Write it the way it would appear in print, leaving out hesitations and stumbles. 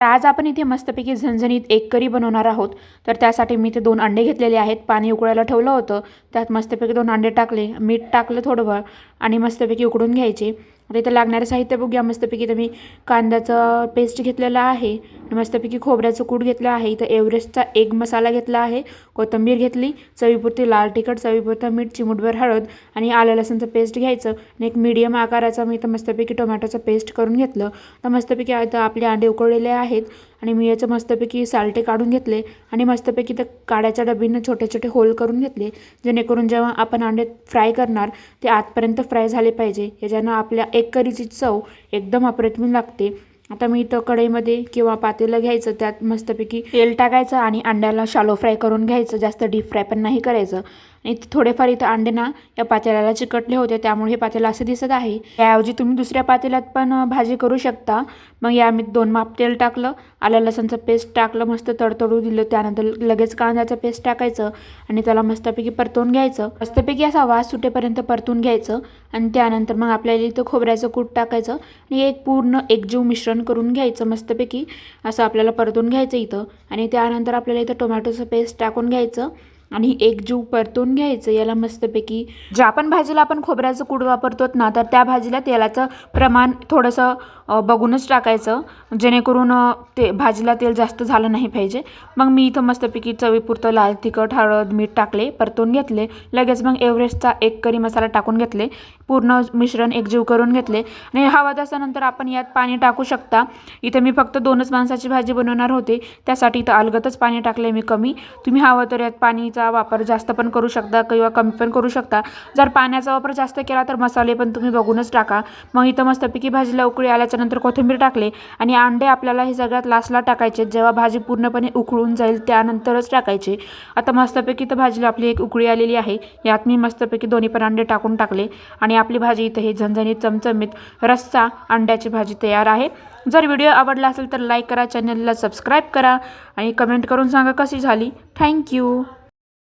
आज आपण इथे मस्तपैकी झणझणीत एक करी बनवणार आहोत। तर त्यासाठी मी ते 2 अंडे घेतलेले आहेत। पाणी उकळायला ठेवलं होतं, त्यात मस्तपैकी 2 अंडे टाकले, मीठ टाकलं थोडंफार आणि मस्तपैकी उकडून घ्यायचे। आता इथं लागणारं साहित्य बघूया। मस्तपैकी इथं मी कांद्याचा पेस्ट घेतलेला आहे आणि मस्तपैकी खोबऱ्याचं कूट घेतलं आहे। इथं एव्हरेस्टचा एग मसाला घेतला आहे, कोथिंबीर घेतली, चवीपुरती लाल तिखट, चवीपुरतं मीठ, चिमूटभर हळद आणि आलं लसूणचं पेस्ट घ्यायचं आणि एक मीडियम आकाराचा मी इथं मस्तपैकी टोमॅटोचं पेस्ट करून घेतलं। तर मस्तपैकी आता आपले अंडे उकळलेले आहेत आणि मी याचं मस्तपैकी सालटे काढून घेतले आणि मस्तपैकी त्या काड्याच्या डबीनं छोटे छोटे होल करून घेतले, जेणेकरून जेव्हा आपण अंडे फ्राय करणार ते आतपर्यंत फ्राय झाले पाहिजे। याच्यानं आपल्या एक करीची चव एकदम अप्रतिम लागते। आता मी इथं कढईमध्ये किंवा पातेलं घ्यायचं, त्यात मस्तपैकी तेल टाकायचं आणि अंड्याला शालो फ्राय करून घ्यायचं, जास्त डीप फ्राय पण नाही करायचं। आणि थोडेफार इथं अंडे ना या पातेल्याला चिकटले होते, त्यामुळे हे पातेलं असं दिसत आहे। त्याऐवजी तुम्ही दुसऱ्या पातेल्यात पण भाजी करू शकता। मग या मी 2 माप तेल टाकलं, आलं लसूणचं पेस्ट टाकलं, मस्त तडतडू दिलं, त्यानंतर लगेच कांद्याचं पेस्ट टाकायचं आणि त्याला मस्तपैकी परतून घ्यायचं। मस्तपैकी असा वास सुटेपर्यंत परतून घ्यायचं आणि त्यानंतर मग आपल्याला इथं खोबऱ्याचं कूट टाकायचं आणि एक पूर्ण एकजीव मिश्रण करून घ्यायचं। मस्तपैकी असं आपल्याला परतून घ्यायचं इथं आणि त्यानंतर आपल्याला इथं टोमॅटोचं पेस्ट टाकून घ्यायचं आणि एकजीव परतून घ्यायचं याला मस्तपैकी। ज्या पण भाजीला आपण खोबऱ्याचं कूट वापरतो ना, तर त्या भाजीला तेलाचं प्रमाण थोडंसं बघूनच टाकायचं, जेणेकरून ते भाजीला तेल जास्त झालं नाही पाहिजे। मग मी इथं मस्तपैकी चवीपुरतं लाल तिखट, हळद, मीठ टाकले, परतून घेतले। लगेच मग एव्हरेस्टचा एक करी मसाला टाकून घेतले, पूर्ण मिश्रण एकजीव करून घेतले आणि हवं तसं आपण यात पाणी टाकू शकता। इथं मी फक्त 2च माणसाची भाजी बनवणार होते, त्यासाठी इथं अलगदच पाणी टाकले मी कमी। तुम्ही हवं तर यात पाणीचा वापर जास्त पण करू शकता किंवा कमी पण करू शकता। जर पाण्याचा वापर जास्त केला तर मसाले पण तुम्ही बघूनच टाका। मग इथं मस्तपैकी भाजीला उकळी आल्याच्यानंतर कोथिंबीर टाकले आणि अंडे आपल्याला हे सगळ्यात लास्टला टाकायचे, जेव्हा भाजी पूर्णपणे उकळून जाईल त्यानंतरच टाकायचे। आता मस्तपैकी तर भाजीला आपली एक उकळी आलेली आहे, यात मी मस्तपैकी दोन्ही पण अंडे टाकून टाकले आणि आपली भाजी इथं हे झणझणीत चमचमीत रस्सा अंड्याची भाजी तयार आहे। जर व्हिडिओ आवडला असेल तर लाईक करा, चॅनलला सबस्क्राईब करा आणि कमेंट करून सांगा कशी झाली। थँक्यू।